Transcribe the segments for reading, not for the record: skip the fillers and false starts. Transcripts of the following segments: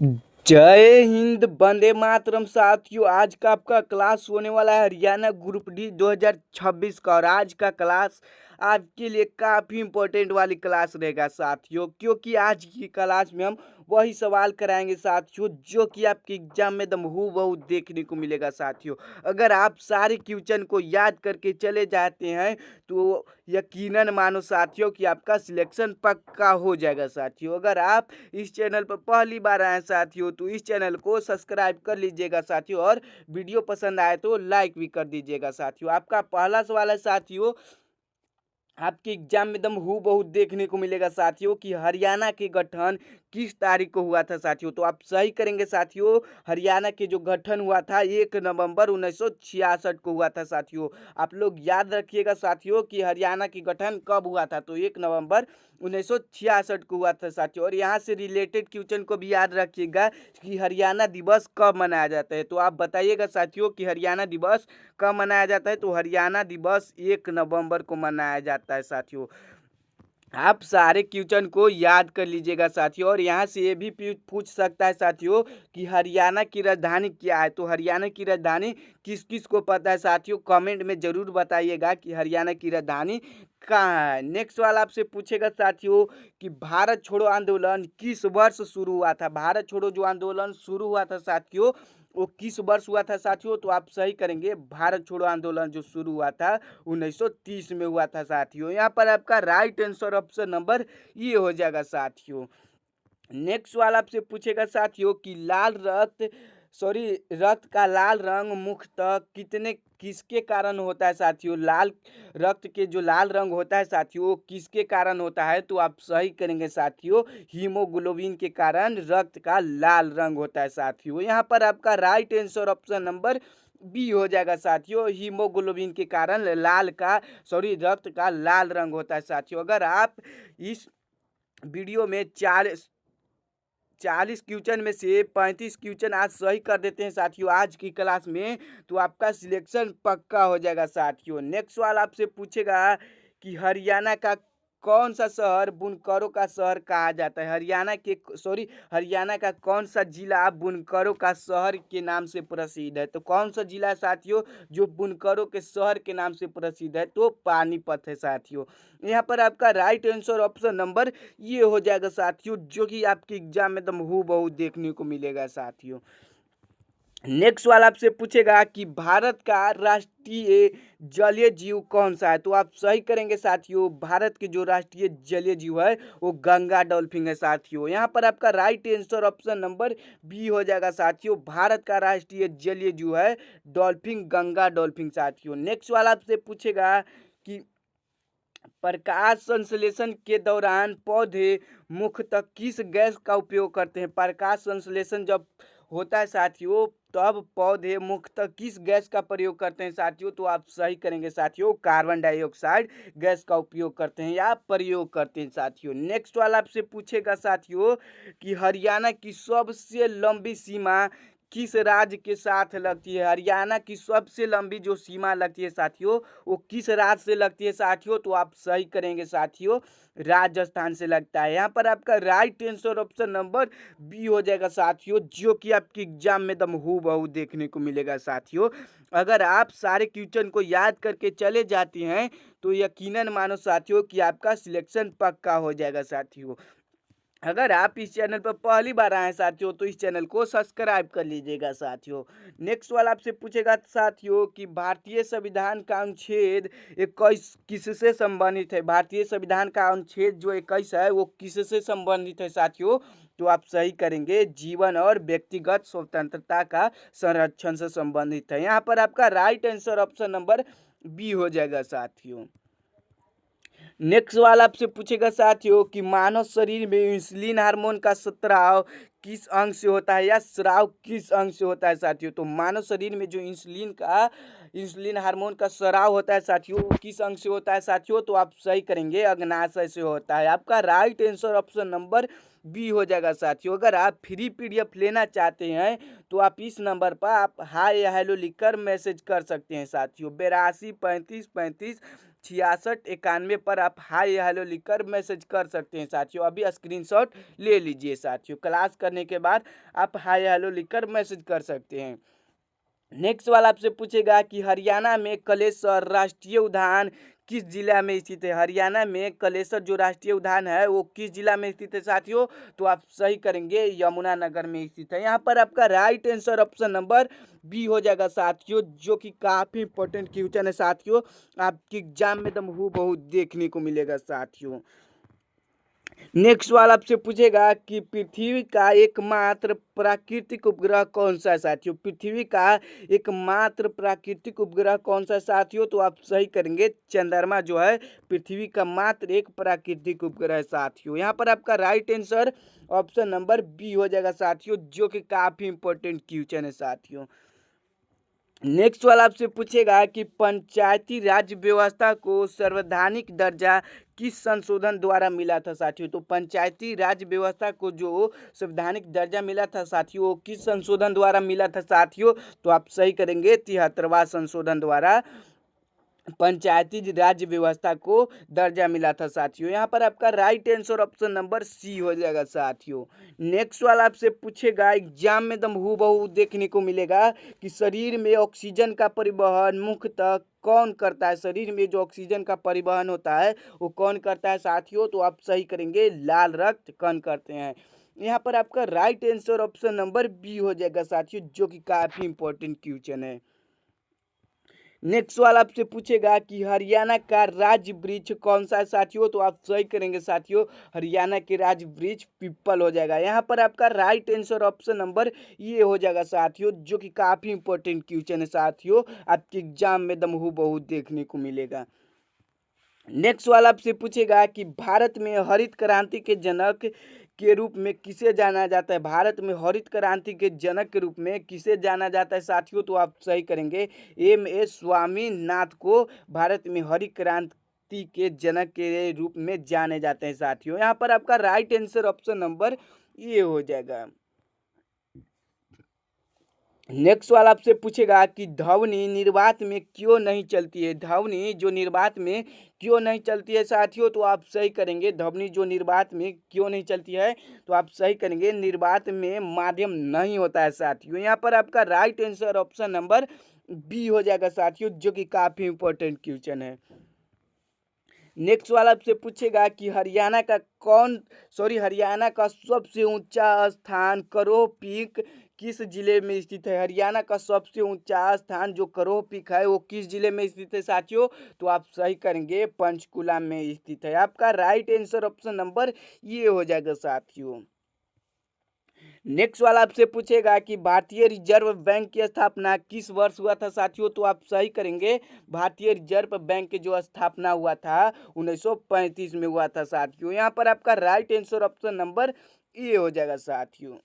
जय हिंद, वंदे मातरम। साथियों, आज का आपका क्लास होने वाला है हरियाणा ग्रुप डी 2026 का। और आज का क्लास आपके लिए काफ़ी इम्पोर्टेंट वाली क्लास रहेगा साथियों, क्योंकि आज की क्लास में हम वही सवाल कराएंगे साथियों जो कि आपके एग्जाम में दम हूबहू देखने को मिलेगा साथियों। अगर आप सारे क्वेश्चन को याद करके चले जाते हैं तो यकीनन मानो साथियों कि आपका सिलेक्शन पक्का हो जाएगा साथियों। अगर आप इस चैनल पर पहली बार आए साथियों तो इस चैनल को सब्सक्राइब कर लीजिएगा साथियों, और वीडियो पसंद आए तो लाइक भी कर दीजिएगा साथियों। आपका पहला सवाल है साथियों, आपके एग्जाम में एकदम हूबहू देखने को मिलेगा साथियों कि हरियाणा के गठन किस तारीख को हुआ था साथियों। तो आप सही करेंगे साथियों। हरियाणा के जो गठन हुआ था 1 नवंबर 1966 को हुआ था साथियों। आप लोग याद रखिएगा साथियों कि हरियाणा की गठन कब हुआ था, तो 1 नवंबर 1966 को हुआ था साथियों। और यहाँ से रिलेटेड क्वेश्चन को भी याद रखिएगा कि हरियाणा दिवस कब मनाया जाता है। तो आप बताइएगा साथियों कि हरियाणा दिवस कब मनाया जाता है। तो हरियाणा दिवस 1 नवंबर को मनाया जाता है साथियों। आप सारे क्वेश्चन को याद कर लीजिएगा साथियों। और यहाँ से ये भी पूछ सकता है साथियों कि हरियाणा की राजधानी क्या है। तो हरियाणा की राजधानी किस किस को पता है साथियों, कमेंट में ज़रूर बताइएगा कि हरियाणा की राजधानी कहाँ है। नेक्स्ट वाला आपसे पूछेगा साथियों कि भारत छोड़ो आंदोलन किस वर्ष शुरू हुआ था। भारत छोड़ो जो आंदोलन शुरू हुआ था साथियों वो किस वर्ष हुआ था साथियों। तो आप सही करेंगे, भारत छोड़ो आंदोलन जो शुरू हुआ था 1930 में हुआ था साथियों। यहाँ पर आपका राइट आंसर ऑप्शन नंबर ये हो जाएगा साथियों। नेक्स्ट वाला आपसे पूछेगा साथियों कि रक्त का लाल रंग मुख्यतः किसके कारण होता है साथियों। लाल रक्त के जो लाल रंग होता है साथियों किसके कारण होता है। तो आप सही करेंगे साथियों, हीमोग्लोबिन के कारण रक्त का लाल रंग होता है साथियों। यहाँ पर आपका right answer option number B हो जाएगा साथियों। हीमोग्लोबिन के कारण रक्त का लाल रंग होता है साथियों। अगर आप इस वीडियो में 40 क्वेश्चन में से 35 क्वेश्चन आज सही कर देते हैं साथियों आज की क्लास में, तो आपका सिलेक्शन पक्का हो जाएगा साथियों। नेक्स्ट सवाल आपसे पूछेगा कि हरियाणा का कौन सा शहर बुनकरों का शहर कहा जाता है। हरियाणा का कौन सा जिला बुनकरों का शहर के नाम से प्रसिद्ध है। तो कौन सा जिला है साथियों जो बुनकरों के शहर के नाम से प्रसिद्ध है। तो पानीपत है साथियों। यहाँ पर आपका राइट आंसर ऑप्शन नंबर ये हो जाएगा साथियों, जो कि आपके एग्जाम में एकदम हूबहू देखने को मिलेगा साथियों। नेक्स्ट वाला आपसे पूछेगा कि भारत का राष्ट्रीय जलीय जीव कौन सा है। तो आप सही करेंगे साथियों, भारत के जो राष्ट्रीय जलीय जीव है वो गंगा डॉल्फिन है साथियों। यहाँ पर आपका right answer option number B हो जाएगा साथियों। भारत का राष्ट्रीय जलीय जीव है डॉल्फिन, गंगा डॉल्फिन साथियों। नेक्स्ट वाला आपसे पूछेगा कि प्रकाश संश्लेषण के दौरान पौधे मुख्यतः किस गैस का उपयोग करते हैं। प्रकाश संश्लेषण जब होता है साथियों तब पौधे मुख्यतः किस गैस का प्रयोग करते हैं साथियों। तो आप सही करेंगे साथियों, कार्बन डाइऑक्साइड गैस का उपयोग करते हैं या प्रयोग करते हैं साथियों। नेक्स्ट वाला आपसे पूछेगा साथियों कि हरियाणा की सबसे लंबी सीमा किस राज्य के साथ लगती है। हरियाणा की सबसे लंबी जो सीमा लगती है साथियों वो किस राज्य से लगती है साथियों। तो आप सही करेंगे साथियों, राजस्थान से लगता है। यहाँ पर आपका right answer option number B हो जाएगा साथियों, जो कि आपके एग्जाम में दम हूबहू देखने को मिलेगा साथियों। अगर आप सारे क्वेश्चन को याद करके चले जाते हैं तो यकीनन मानो साथियों कि आपका सिलेक्शन पक्का हो जाएगा साथियों। अगर आप इस चैनल पर पहली बार आए साथियों तो इस चैनल को सब्सक्राइब कर लीजिएगा साथियों। नेक्स्ट वाला आपसे पूछेगा साथियों कि भारतीय संविधान का अनुच्छेद 21 किससे संबंधित है। भारतीय संविधान का अनुच्छेद जो 21 है वो किससे संबंधित है साथियों। तो आप सही करेंगे, जीवन और व्यक्तिगत स्वतंत्रता का संरक्षण से संबंधित है। यहाँ पर आपका right answer option number B हो जाएगा साथियों। नेक्स्ट वाला आपसे पूछेगा साथियों कि मानव शरीर में इंसुलिन हार्मोन का स्राव किस अंग से होता है या स्राव किस अंग से होता है साथियों। तो मानव शरीर में जो इंसुलिन हार्मोन का स्राव होता है साथियों वो किस अंग से होता है साथियों। तो आप सही करेंगे, अग्नाशय से होता है। आपका right answer option number B हो जाएगा साथियों। अगर आप फ्री पीडीएफ लेना चाहते हैं तो आप इस नंबर पर आप हाय या हेलो लिखकर मैसेज कर सकते हैं साथियों। 82 35 35 6691 पर आप हाय हेलो लिखकर मैसेज कर सकते हैं साथियों। अभी स्क्रीनशॉट ले लीजिए साथियों। क्लास करने के बाद आप हाय हेलो लिखकर मैसेज कर सकते हैं। नेक्स्ट वाला आपसे पूछेगा कि हरियाणा में कलेश्वर राष्ट्रीय उद्यान किस जिला में स्थित है। हरियाणा में कलेश्वर जो राष्ट्रीय उद्यान है वो किस जिला में स्थित है साथियों? तो आप सही करेंगे, यमुनानगर में स्थित है। यहाँ पर आपका right answer option number B हो जाएगा साथियों, जो कि काफी इंपॉर्टेंट क्वेश्चन है साथियों, आपके एग्जाम में एकदम हूबहू देखने को मिलेगा साथियों। नेक्स्ट वाला आपसे पूछेगा कि पृथ्वी का एकमात्र प्राकृतिक उपग्रह कौन सा है साथियों? पृथ्वी का एकमात्र प्राकृतिक उपग्रह कौन सा है साथियों? तो आप सही करेंगे, चंद्रमा जो है पृथ्वी का मात्र एक प्राकृतिक उपग्रह है साथियों। यहाँ पर आपका right answer option number B हो जाएगा साथियों, जो कि काफी इंपॉर्टेंट क्वेश्चन है साथियों। नेक्स्ट वाला आपसे पूछेगा कि पंचायती राज व्यवस्था को संवैधानिक दर्जा किस संशोधन द्वारा मिला था साथियों? तो पंचायती राज व्यवस्था को जो संवैधानिक दर्जा मिला था साथियों, वो किस संशोधन द्वारा मिला था साथियों? तो आप सही करेंगे, 73वां संशोधन द्वारा पंचायती राज व्यवस्था को दर्जा मिला था साथियों। यहाँ पर आपका right answer option number C हो जाएगा साथियों। नेक्स्ट वाला आपसे पूछेगा, एग्जाम में एकदम हूबहू देखने को मिलेगा कि शरीर में ऑक्सीजन का परिवहन मुख्यतः कौन करता है? शरीर में जो ऑक्सीजन का परिवहन होता है वो कौन करता है साथियों? तो आप सही करेंगे, लाल रक्त कण करते हैं। यहाँ पर आपका right answer option number B हो जाएगा साथियों, जो कि काफी इंपॉर्टेंट क्वेश्चन है। नेक्स्ट वाला आपसे पूछेगा कि हरियाणा का राज्य वृक्ष कौन सा है साथियों? तो आप सही करेंगे साथियों, हरियाणा के राज्य वृक्ष पीपल हो जाएगा। यहाँ पर आपका राइट आंसर ऑप्शन नंबर ये हो जाएगा साथियों, जो कि काफी इंपॉर्टेंट क्वेश्चन है साथियों, आपके एग्जाम में दम हूबहू देखने को मिलेगा। नेक्स्ट वाला आपसे पूछेगा कि भारत में हरित क्रांति के जनक के रूप में किसे जाना जाता है? भारत में हरित क्रांति के जनक के रूप में किसे जाना जाता है साथियों? तो आप सही करेंगे, एम.एस. स्वामीनाथन को भारत में हरित क्रांति के जनक के रूप में जाने जाते हैं साथियों। यहाँ पर आपका राइट आंसर ऑप्शन नंबर ये हो जाएगा। नेक्स्ट वाला आपसे पूछेगा कि ध्वनि निर्वात में क्यों नहीं चलती है? ध्वनि जो निर्वात में क्यों नहीं चलती है साथियों? तो आप सही करेंगे, ध्वनि जो निर्वात में क्यों नहीं चलती है? तो आप सही करेंगे, निर्वात में माध्यम नहीं होता है साथियों। यहाँ पर आपका right answer option number B हो जाएगा साथियों, जो कि काफी इंपॉर्टेंट क्वेश्चन है। नेक्स्ट वाला आपसे पूछेगा कि हरियाणा का सबसे ऊंचा स्थान करोह पीक किस जिले में स्थित है? हरियाणा का सबसे ऊंचा स्थान जो करोह पीक है वो किस जिले में स्थित है साथियों? तो आप सही करेंगे, पंचकुला में स्थित है। आपका राइट आंसर ऑप्शन नंबर ये हो जाएगा साथियों। नेक्स्ट वाला आपसे पूछेगा कि भारतीय रिजर्व बैंक की स्थापना किस वर्ष हुआ था साथियों? तो आप सही करेंगे, भारतीय रिजर्व बैंक की जो स्थापना हुआ था 1935 में हुआ था साथियों। यहाँ पर आपका right answer option number A हो जाएगा साथियों।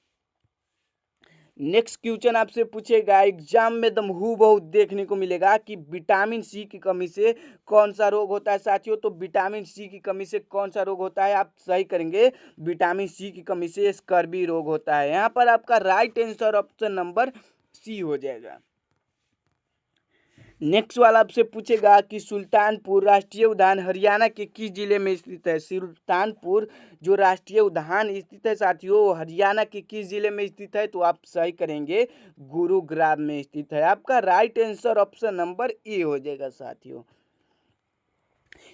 नेक्स्ट क्वेश्चन आपसे पूछेगा, एग्जाम में एकदम हूबहू देखने को मिलेगा कि विटामिन सी की कमी से कौन सा रोग होता है साथियों? तो विटामिन सी की कमी से कौन सा रोग होता है? आप सही करेंगे, विटामिन सी की कमी से स्कर्वी रोग होता है। यहाँ पर आपका right answer option number C हो जाएगा। नेक्स्ट वाला आपसे पूछेगा कि सुल्तानपुर राष्ट्रीय उद्यान हरियाणा के किस जिले में स्थित है? सुल्तानपुर जो राष्ट्रीय उद्यान स्थित है साथियों, हरियाणा के किस जिले में स्थित है? तो आप सही करेंगे, गुरुग्राम में स्थित है। आपका right answer option number A हो जाएगा साथियों।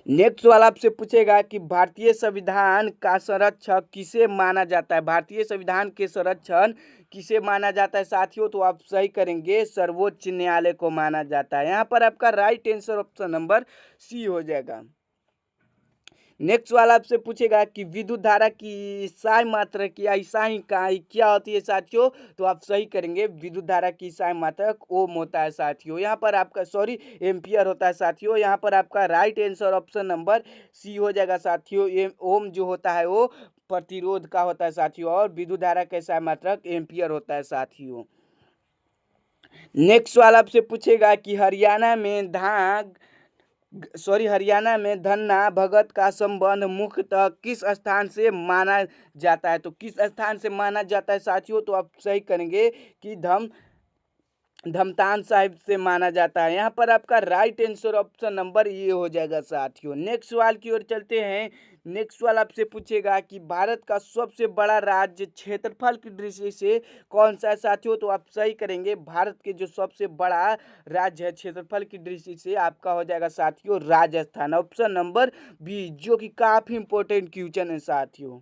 नेक्स्ट वाला आपसे पूछेगा कि भारतीय संविधान का संरक्षक किसे माना जाता है? भारतीय संविधान के संरक्षण किसे माना जाता है साथियों? तो आप सही करेंगे, सर्वोच्च न्यायालय को माना जाता है। यहाँ पर आपका right answer option number C हो जाएगा। नेक्स्ट वाला आपसे पूछेगा कि विद्युत धारा की इकाई मात्रक या इकाई इकाई क्या होती है साथियों? तो आप सही करेंगे, विद्युत धारा की इकाई मात्रक ओम होता है साथियों। यहाँ पर आपका एम्पियर होता है साथियों। यहाँ पर आपका right answer option number C हो जाएगा साथियों। ओम जो होता है वो प्रतिरोध का होता है साथियों, और विद्युत धारा का इकाई मात्रक एम्पियर होता है साथियों। नेक्स्ट वाला आपसे पूछेगा कि हरियाणा में धन्ना भगत का संबंध मुख्यतः किस स्थान से माना जाता है? तो किस स्थान से माना जाता है साथियों? तो आप सही करेंगे कि धमतान साहिब से माना जाता है। यहाँ पर आपका right answer option number A हो जाएगा साथियों। नेक्स्ट सवाल की ओर चलते हैं। नेक्स्ट सवाल आपसे पूछेगा कि भारत का सबसे बड़ा राज्य क्षेत्रफल की दृष्टि से कौन सा है साथियों? तो आप सही करेंगे, भारत के जो सबसे बड़ा राज्य है क्षेत्रफल की दृष्टि से आपका हो जाएगा साथियों राजस्थान, ऑप्शन नंबर बी, जो कि काफी इंपॉर्टेंट क्वेश्चन है साथियों।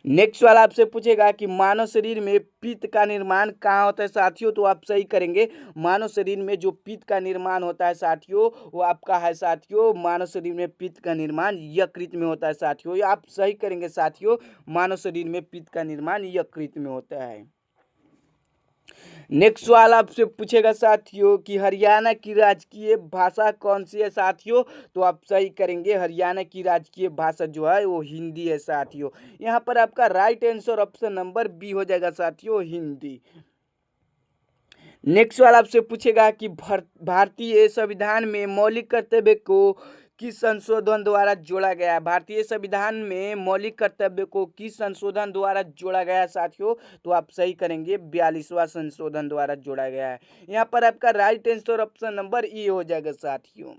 नेक्स्ट वाला आपसे पूछेगा कि मानव शरीर में पित्त का निर्माण कहाँ होता है साथियों? तो आप सही करेंगे, मानव शरीर में जो पित्त का निर्माण होता है साथियों वो आपका है साथियों, मानव शरीर में पित्त का निर्माण यकृत में होता है साथियों। ये आप सही करेंगे साथियों, मानव शरीर में पित्त का निर्माण यकृत में होता है। नेक्स्ट सवाल आपसे पूछेगा साथियों कि हरियाणा की राजकीय भाषा कौन सी है साथियों? तो आप सही करेंगे, हरियाणा की राजकीय भाषा जो है वो हिंदी है साथियों। यहाँ पर आपका right answer option number B हो जाएगा साथियों, हिंदी। नेक्स्ट सवाल आपसे पूछेगा कि भारतीय संविधान में मौलिक कर्तव्य को किस संशोधन द्वारा जोड़ा गया है? भारतीय संविधान में मौलिक कर्तव्य को किस संशोधन द्वारा जोड़ा गया है साथियों? तो आप सही करेंगे, 42वां संशोधन द्वारा जोड़ा गया है। यहाँ पर आपका right answer option number A हो जाएगा साथियों।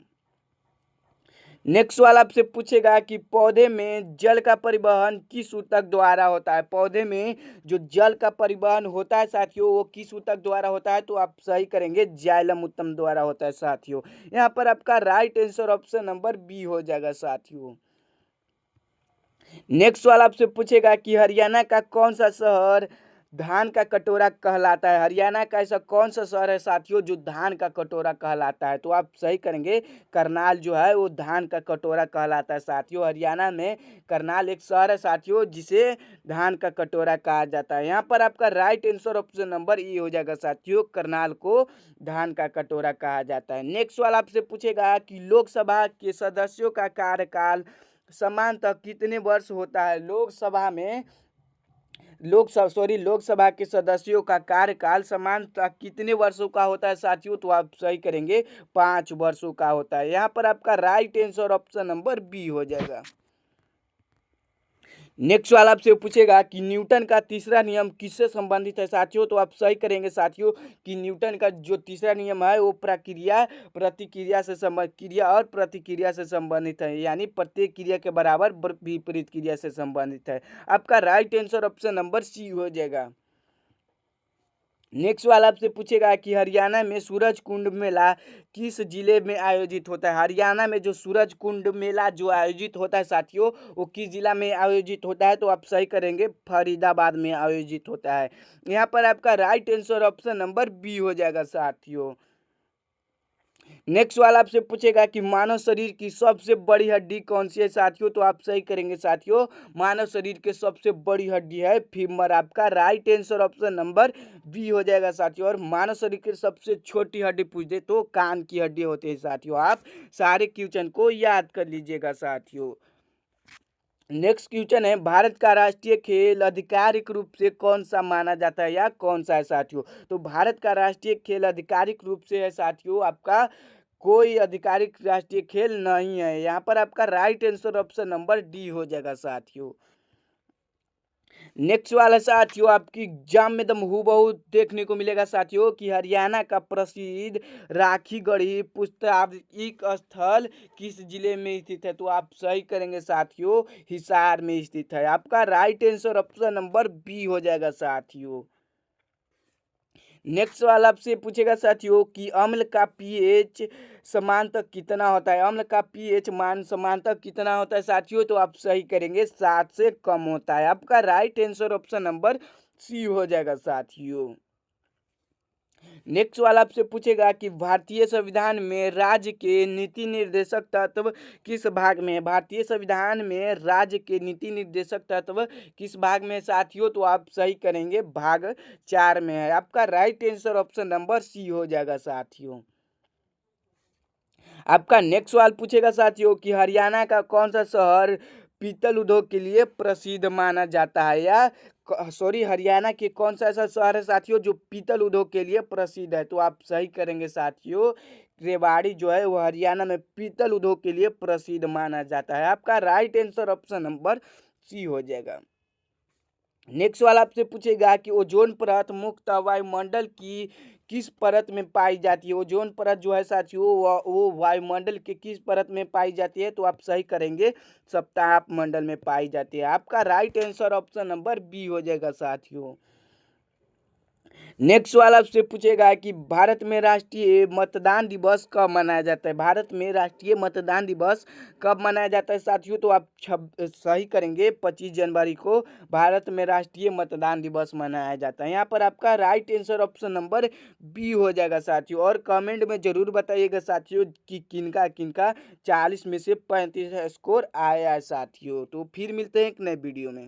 नेक्स्ट वाला आपसे पूछेगा कि पौधे में जल का परिवहन किस ऊतक द्वारा होता है? पौधे में जो जल का परिवहन होता है साथियों वो किस ऊतक द्वारा होता है? तो आप सही करेंगे, जाइलम उत्तम द्वारा होता है साथियों। यहाँ पर आपका right answer option number B हो जाएगा साथियों। नेक्स्ट वाला आपसे पूछेगा कि हरियाणा का कौन सा शहर धान का कटोरा कहलाता है? हरियाणा का ऐसा कौन सा शहर है साथियों जो धान का कटोरा कहलाता है? तो आप सही करेंगे, करनाल जो है वो धान का कटोरा कहलाता है साथियों। हरियाणा में करनाल एक शहर है साथियों जिसे धान का कटोरा कहा जाता है। यहाँ पर आपका राइट आंसर ऑप्शन नंबर ई हो जाएगा साथियों, करनाल को धान का कटोरा कहा जाता है। नेक्स्ट सवाल आपसे पूछेगा कि लोकसभा के सदस्यों का कार्यकाल सामान्यतः कितने वर्ष होता है? लोकसभा के सदस्यों का कार्यकाल सामान्यतः कितने वर्षों का होता है साथियों? तो आप सही करेंगे, 5 वर्षों का होता है। यहाँ पर आपका right answer option number B हो जाएगा। नेक्स्ट वाला आपसे पूछेगा कि न्यूटन का तीसरा नियम किससे संबंधित है साथियों? तो आप सही करेंगे साथियों कि न्यूटन का जो तीसरा नियम है वो क्रिया और प्रतिक्रिया से संबंधित है, यानी प्रत्येक क्रिया के बराबर विपरीत क्रिया से संबंधित है। आपका right answer option number C हो जाएगा। नेक्स्ट वाला आपसे पूछेगा कि हरियाणा में सूरज कुंड मेला किस जिले में आयोजित होता है? हरियाणा में जो सूरज कुंड मेला जो आयोजित होता है साथियों वो किस जिला में आयोजित होता है? तो आप सही करेंगे, फरीदाबाद में आयोजित होता है। यहाँ पर आपका right answer option number B हो जाएगा साथियों। नेक्स्ट वाला आपसे पूछेगा कि मानव शरीर की सबसे बड़ी हड्डी कौन सी है साथियों? तो आप सही करेंगे साथियों, मानव शरीर की सबसे बड़ी हड्डी है फीमर। आपका right answer option number B हो जाएगा साथियों। और मानव शरीर की सबसे छोटी हड्डी पूछ दे तो कान की हड्डी होती है साथियों। आप सारे क्वेश्चन को याद कर लीजिएगा साथियों। नेक्स्ट क्वेश्चन है, भारत का राष्ट्रीय खेल आधिकारिक रूप से कौन सा माना जाता है या कौन सा है साथियों? तो भारत का राष्ट्रीय खेल आधिकारिक रूप से है साथियों आपका कोई आधिकारिक राष्ट्रीय खेल नहीं है। यहाँ पर आपका right answer option number D हो जाएगा साथियों। नेक्स्ट वाला साथियों आपकी एग्जाम में एकदम हूबहू देखने को मिलेगा साथियों कि हरियाणा का प्रसिद्ध राखी गढ़ी पुस्तकाविक स्थल किस जिले में स्थित है? तो आप सही करेंगे साथियों, हिसार में स्थित है। आपका right answer option number B हो जाएगा साथियों। नेक्स्ट वाला आपसे पूछेगा साथियों कि अम्ल का पीएच समानतः कितना होता है? अम्ल का पीएच मान समानतः कितना होता है साथियों? तो आप सही करेंगे, 7 से कम होता है। आपका right answer option number C हो जाएगा साथियों। नेक्स्ट वाला आपसे पूछेगा कि भारतीय संविधान में राज्य के नीति निर्देशक तत्व किस भाग में है? भारतीय संविधान में राज्य के नीति निर्देशक तत्व किस भाग में है साथियों? तो आप सही करेंगे, भाग 4 में है। आपका right answer option number C हो जाएगा साथियों। आपका नेक्स्ट सवाल पूछेगा साथियों कि हरियाणा का कौन सा शहर पीतल उद्योग के लिए प्रसिद्ध माना जाता है? या हरियाणा के कौन सा ऐसा शहर है साथियों जो पीतल उद्योग के लिए प्रसिद्ध है? तो आप सही करेंगे साथियों, रेवाड़ी जो है वो हरियाणा में पीतल उद्योग के लिए प्रसिद्ध माना जाता है। आपका right answer option number C हो जाएगा। नेक्स्ट वाला आपसे पूछेगा कि ओजोन परत मुक्त वायुमंडल की किस परत में पाई जाती है। ओजोन परत जो है साथियों वो वायुमंडल के किस परत में पाई जाती है, तो आप सही करेंगे सप्ताह मंडल में पाई जाती है। आपका right answer option number B हो जाएगा साथियों। नेक्स्ट वाला आपसे पूछेगा कि भारत में राष्ट्रीय मतदान दिवस कब मनाया जाता है। भारत में राष्ट्रीय मतदान दिवस कब मनाया जाता है साथियों, तो आप सही करेंगे 25 जनवरी को भारत में राष्ट्रीय मतदान दिवस मनाया जाता है। यहाँ पर आपका right answer option number B हो जाएगा साथियों। और कमेंट में जरूर बताइएगा साथियों कि किनका किनका 40 में से 35 स्कोर आया है साथियों। तो फिर मिलते हैं एक नए वीडियो में।